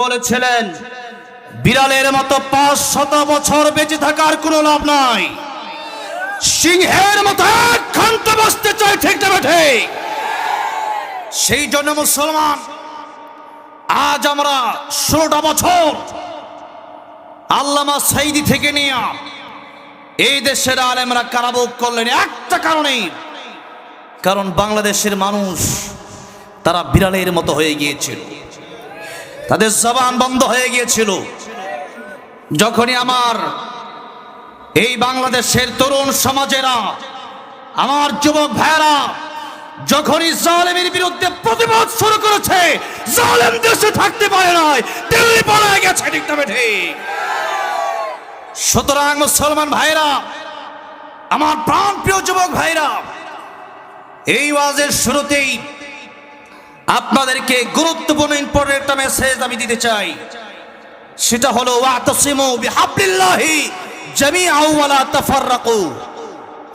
বলেছিলেন বিড়ালের মতো 500 বছর বেঁচে থাকার কোনো লাভ নাই, সিংহের মতো এক ঘন্টা বাঁচতে চাই, ঠিক না ঠিক? সেই জন্য মুসলমান আজ আমরা 16টা বছর আল্লামা সাইদি থেকে নিয়ে এই দেশের আলেমরা কারাভোগ করলেন একটা কারণেই, কারণ বাংলাদেশের মানুষ তারা বিড়ালের মতো হয়ে গিয়েছিল, তাদের জবান বন্ধ হয়ে গিয়েছিল। যখনই আমার এই বাংলাদেশের তরুণ সমাজেরা, আমার যুবক ভাইয়েরা যখনই জালেমের বিরুদ্ধে প্রতিবাদ শুরু করেছে, জালেম দেশে থাকতে পারে নাই, দিল্লি পালায় গেছে, ঠিক না ঠিক? সুতরাং মুসলমান ভাইরা, আমার প্রাণ প্রিয় যুবক ভাইরা, এই ওয়াজের শুরুতেই আপনাদেরকে গুরুত্বপূর্ণ ইম্পর্টেন্ট একটা মেসেজ আমি দিতে চাই। সেটা হলো ওয়াতাসিমু বিহাবলিল্লাহি জামিআ ওয়া লা তাফাররাকু।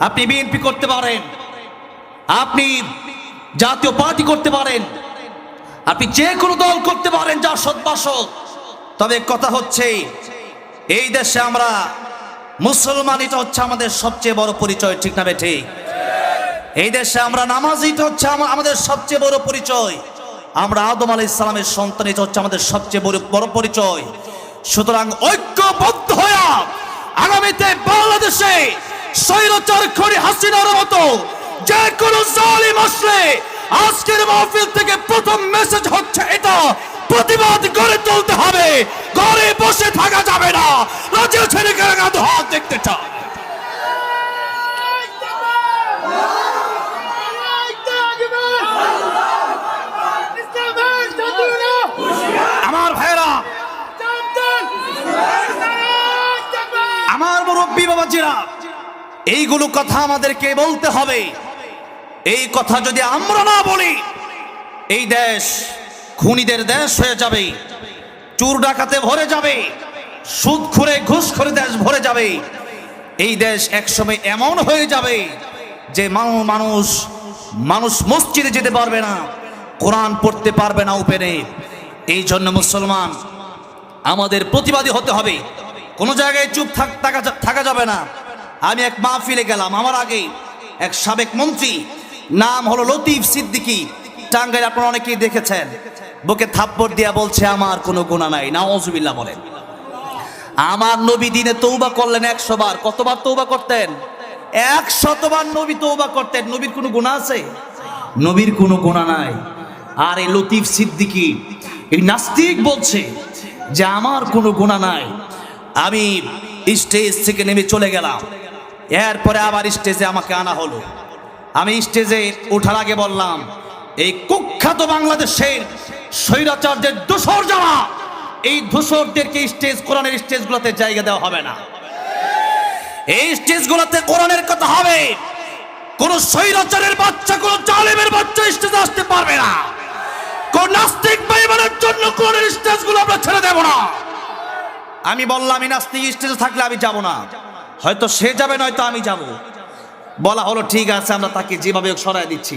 আপনি বিএনপি করতে পারেন, আপনি জাতীয় পার্টি করতে পারেন, আপনি যে কোনো দল করতে পারেন যা সৎবাসক, তবে কথা হচ্ছে এই দেশে আমরা মুসলমান, এটা হচ্ছে আমাদের সবচেয়ে বড় পরিচয়, ঠিক না ঠিক? এই দেশে আমরা নামাজি, এটা হচ্ছে আমাদের সবচেয়ে বড় পরিচয়। আমরা আদম আলাইহিস সালামের সন্তান, এটা হচ্ছে আমাদের সবচেয়ে বড় পরিচয়। সুতরাং ঐক্যবদ্ধ হয়ে আগামীতে বাংলাদেশে স্বৈরাচার খনি হাসিনার মতো যে কোনো জালিম আসলে আজকের মাহফিল থেকে প্রথম মেসেজ হচ্ছে এটা, প্রতিবাদ করে তুলতে হবে, ঘরে বসে থাকা যাবে না। রাজ্য ছেড়ে গেলে হাত দেখতে চাই। আমার ভাইরা, আমার মুরব্বী বাবাজিরা, এইগুলো কথা আমাদেরকে বলতে হবে। এই কথা যদি আমরা না বলি, এই দেশ খুনিদের দেশ হয়ে যাবে, চোর ডাকাতে ভরে যাবে, সুদ খুরে ঘুষ খুরে দেশ ভরে যাবে। এই দেশ একসময় এমন হয়ে যাবে যে মানুষ মসজিদে যেতে পারবে না, কোরআন পড়তে পারবে না উপেনে। এই জন্য মুসলমান আমাদের প্রতিবাদী হতে হবে, কোনো জায়গায় চুপ থাকা যাবে না। আমি এক মাহফিলে গেলাম, আমার আগে এক সাবেক মন্ত্রী, নাম হলো লতিফ সিদ্দিকী, টাঙ্গাইল, আপনারা অনেকেই দেখেছেন, বুকে থাপ্পড় দিয়া বলছে আমার কোনো গুনাহ নাই। নাউজুবিল্লাহ বলেন। আমার নবী দিনে তওবা করলেন 100 বার। কতবার তওবা করতেন? 100 বার নবী তওবা করতেন। নবীর কোনো গুনাহ আছে? নবীর কোনো গুনাহ নাই। আর এই লতিফ সিদ্দিকী, এই নাস্তিক বলছে যে আমার কোনো গুনাহ নাই। আমি স্টেজ থেকে নেমে চলে গেলাম, এরপরে আবার স্টেজে আমাকে আনা হলো। আমি স্টেজে ওঠার আগে বললাম, এই কুখ্যাত বাংলাদেশের স্বৈরাচারদের দোসর যারা, এই দোসরদেরকে কোরআনের স্টেজগুলোতে জায়গা দেওয়া হবে না। এই স্টেজগুলোতে কোরআনের কথা হবে। কোন স্বৈরাচারের বাচ্চা, কোন জালেমের বাচ্চা স্টেজে আসতে পারবে না। কোন নাস্তিক বেঈমানের জন্য কোরআনের স্টেজগুলো আমরা ছেড়ে দেব না। আমি বললাম, আমি নাস্তিক স্টেজে থাকলে আমি যাব না, হয়তো সে যাবে, নয়তো আমি যাব। বলা হলো ঠিক আছে, আমরা তাকে যেভাবে সরায় দিচ্ছি।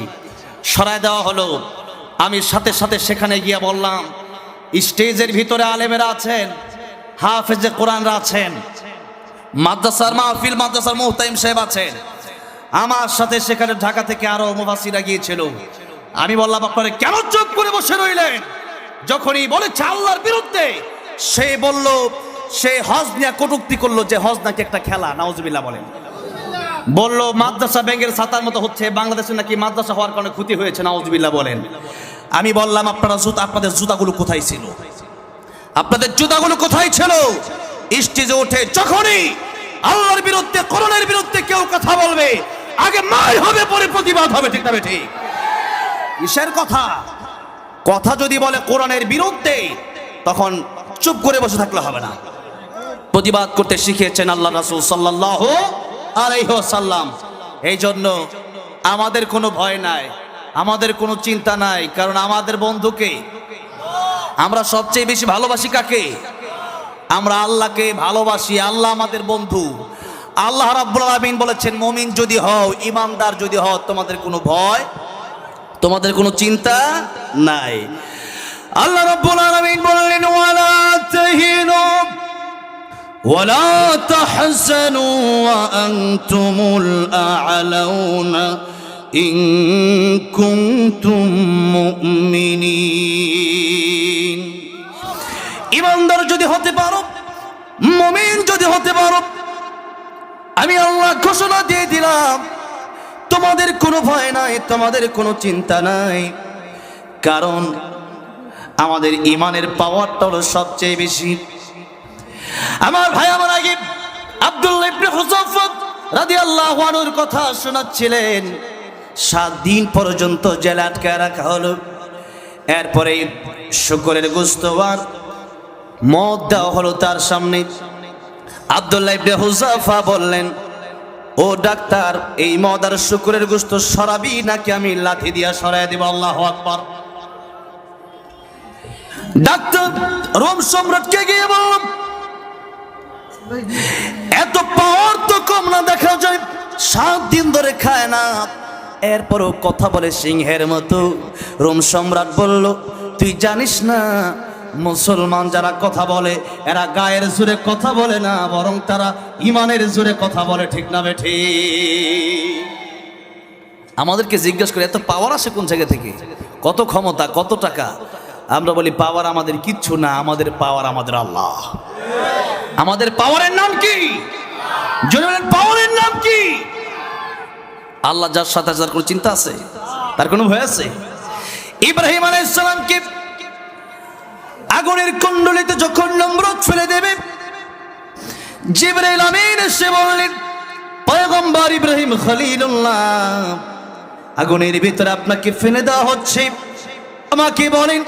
সরায় দেওয়া হলো। আমি সাথে সাথে সেখানে গিয়ে বললাম, স্টেজের ভিতরে আলেমেরা আছেন, হাফেজে কোরআনরা আছেন, মাদ্রাসার মাহফিল, মাদ্রাসার মুহতামিম সাহেব আছেন, আমার সাথে সেখানে ঢাকা থেকে আরো মুফাসসিররা গিয়েছিল। আমি বললাম, আপনারা কেন চুপ করে বসে রইলেন? যখনই বলেছে আল্লাহর বিরুদ্ধে, সে বলল, সে হজ নিয়ে কটূক্তি করলো যে হজ নাকি একটা খেলা। নাউজুবিল্লাহ বলেন। বলল মাদ্রাসা ব্যাংকের ছাতার মতো হচ্ছে, বাংলাদেশে নাকি মাদ্রাসা হওয়ার কারণে ক্ষতি হয়েছে। নাউজুবিল্লাহ বলেন। আমি বললাম, আপনাদের জুতাগুলো কোথায় ছিল? আপনাদের জুতাগুলো কোথায় ছিল? স্টেজে ওঠে যখনই আল্লাহর বিরুদ্ধে, কোরআনের বিরুদ্ধে কেউ কথা বলবে, আগে মার হবে, পরে প্রতিবাদ হবে, ঠিক না ঠিক? কিসের কথা? কথা যদি বলে কোরআনের বিরুদ্ধে, তখন চুপ করে বসে থাকলে হবে না, প্রতিবাদ করতে শিখিয়েছেন আল্লাহ রাসূল সাল্লাল্লাহু আলাইহি ওয়াসাল্লাম। এই জন্য আমাদের কোনো ভয় নাই, আমাদের কোনো চিন্তা নাই, কারণ আমাদের বন্ধুকে আমরা সবচেয়ে বেশি ভালোবাসি। কাকে? আমরা আল্লাহকে ভালোবাসি। আল্লাহ আমাদের বন্ধু। আল্লাহ রাব্বুল আলামিন বলেছেন, মুমিন যদি হও, ইমানদার যদি হও, তোমাদের কোনো ভয়, তোমাদের কোনো চিন্তা নাই। আল্লাহ রাব্বুল আলামিন বললেন ওয়ালা তাহিনু ওয়ালা তাহজানু ওয়া আনতুমুল আ'লাউনা ইন কুনতুম মুমিনিন। ঈমানদার যদি হতে পারো, মুমিন যদি হতে পারো, আমি আল্লাহ ঘোষণা দিয়ে দিলাম তোমাদের কোনো ভয় নাই, তোমাদের কোনো চিন্তা নাই। কারণ আমাদের ঈমানের পাওয়ারটা হলো সবচেয়ে বেশি। আমার ভাই আমার আগে আব্দুল্লাহ ইবনে হুযাফা রাদিয়াল্লাহু আনহুর কথা শোনাচ্ছিলেন। 7 দিন পর্যন্ত জেলে আটকায় রাখা হলো। এরপরে শুকরের গোশত আর মদ দেওয়া হলো তার সামনে। আব্দুল্লাহ ইবনে হুযাফা বললেন, ও ডাক্তার, এই মদ আর শুকরের গোশত সরাবি নাকি আমি লাঠি দিয়া সরাই দেব? আল্লাহু আকবার। ডাক্তার রোম সম্রাটকে গিয়ে বলল, এত পাওয়ার তো কম না, দেখা যায় 7 দিন ধরে খায় না, এরপরও কথা বলে সিংহের মতো। রোম সম্রাট বলল, তুই জানিস না মুসলমান যারা কথা বলে এরা গায়ের জোরে কথা বলে না, বরং তারা ইমানের জোরে কথা বলে, ঠিক না বেঠি? আমাদেরকে জিজ্ঞেস করে এত পাওয়ার আসে কোন জায়গা থেকে, কত ক্ষমতা, কত টাকা? আমরা বলি পাওয়ার আমাদের কিচ্ছু না, আমাদের পাওয়ার আমাদের আল্লাহ। আমাদের পাওয়ারের নাম কি? পাওয়ারের নাম কি? আল্লাহ যার সাথে যার কোনো চিন্তা আছে, তার কোনো ভয় আছে? ইব্রাহিম আলাইহিস সালামকে আগুনের কুণ্ডলিতে যখন নমরুদ ফেলে দেবে, জিবরাইল আমিন এসে বললেন, পয়গম্বর ইব্রাহিম খলিলুল্লাহ, আগুনের ভিতরে আপনাকে ফেলে দেওয়া হচ্ছে, আমাকে বলেন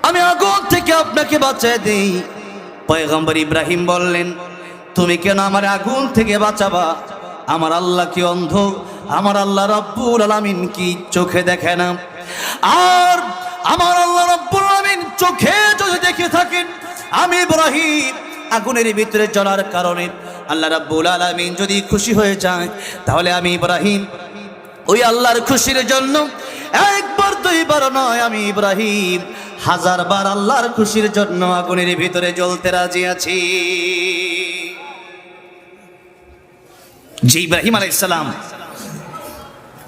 আমি আগুন থেকে আপনাকে বাঁচায় দেই। পয়গম্বর ইব্রাহিম বললেন, তুমি কেন আমার আগুন থেকে বাঁচাবা? আমার আল্লাহ কি অন্ধ? আমার আল্লাহ রাব্বুল আলামিন কি চোখে দেখে না? আর আমার আল্লাহ রাব্বুল আলামিন চোখে যদি দেখে থাকেন আমি ইব্রাহিম আগুনের ভিতরে জ্বলার কারণে আল্লাহ রাব্বুল আলামিন যদি খুশি হয়ে যায়, তাহলে আমি ইব্রাহিম ওই আল্লাহর খুশির জন্য একবার দুইবার নয়, আমি ইব্রাহিম 1000 বার আল্লাহর খুশির জন্য আগুনের ভিতরে জ্বলতে রাজি আছি। যে ইব্রাহিম আলাইহিস সালাম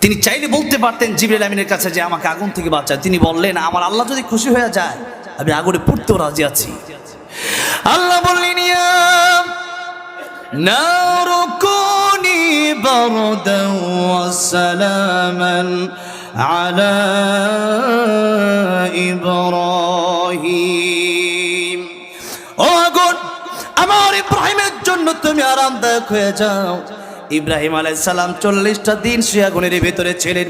তিনি চাইলে বলতে পারতেন জিবরাইল আমিনের কাছে যে আমাকে আগুন থেকে বাঁচায়, তিনি বললেন আমার আল্লাহ যদি খুশি হয়ে যায় আমি আগুনে পড়তেও রাজি আছি। আল্লাহ বললেন, ইয়া নারু কুনি বারদান ওয়া সালামান আলা ইব্রাহিম। ও আগুন, আমার ইব্রাহিমের জন্য তুমি আরামদায়ক হয়ে যাও। ইব্রাহিম আলাইহিস সালাম 40টা দিন সে আগুনের ভিতরে ছিলেন।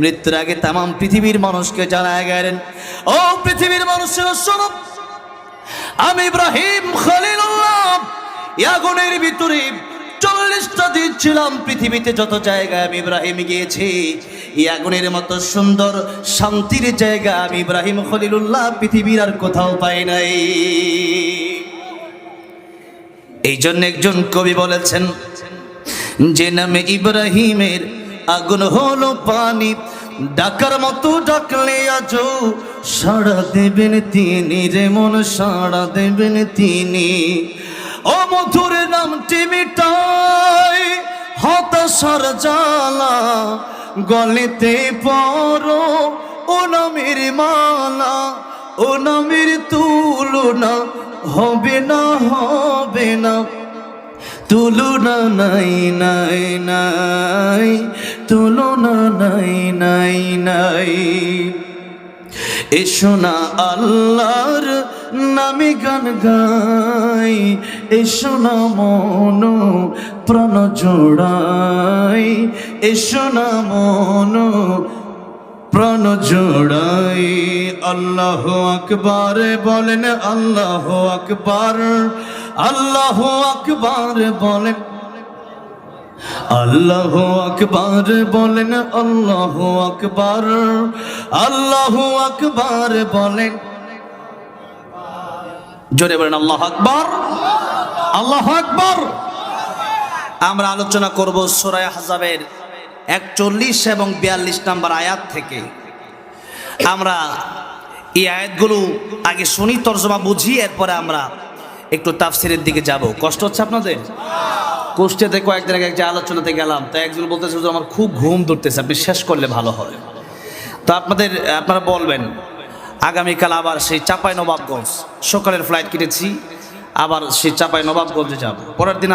মৃত্যুর আগে তাম পৃথিবীর মানুষকে জানায় গেলেন, ও পৃথিবীর মানুষেরা শোনো, আমি ইব্রাহিম খলিলুল্লাহ আগুনের ভিতরে 40টা দিন ছিলাম। পৃথিবীতে যত জায়গায় আমি ইব্রাহিম গিয়েছি, এই আগুনের মতো সুন্দর শান্তির জায়গা আমি ইব্রাহিম খলিলুল্লাহ পৃথিবীর আর কোথাও পাই নাই। এই জন্য একজন কবি বলেছেন, যে নামে ইব্রাহিমের আগুন হলো পানি, ডাকার মতো ডাকলে আজও সাড়া দেবেন তিনি, রে মন সাড়া দেবেন তিনি। ও মধুর নামটি মিটাই হতাশার জ্বালা, গলেতে পরো ও নামের মালা, ও নামের তুলনা হবে না, হবে না, তুলনা নাই নাই নাই, তুলনা নাই নাই নাই। এসো না আল্লাহর নামে গান গাই, এসো না মন প্রাণ জোড়াই, এসো না মন প্রাণ জোড়াই। আল্লাহু আকবার বলেন, আল্লাহু আকবার, আল্লাহু আকবার বলেন, আল্লাহু আকবার বলেন, আল্লাহু আকবার, আল্লাহু আকবার বলেন। জোরে বলেন আল্লাহু আকবার, আল্লাহু আকবার। আমরা আলোচনা করব সূরা আহজাবের 41 এবং 42 নম্বর আয়াত থেকে। আমরা এই আয়াতগুলো আগে শুনি, তর্জমা বুঝি, এরপরে আমরা একটু তাফসিরের দিকে যাব। কষ্ট হচ্ছে আপনাদের? কুষ্টিয়াতে কয়েকদিন আগে একটা আলোচনাতে গেলাম, তো একজন বলতেছে যে আমার খুব ঘুম ধরতেছে, আপনি শেষ করলে ভালো হবে। তো আপনারা বলবেন, আগামীকাল আবার সেই চাঁপাই নবাবগঞ্জ সকালের ফ্লাইট কেটেছি, আবার সেই চাঁপাই নবাবগঞ্জে যাব। পরের দিন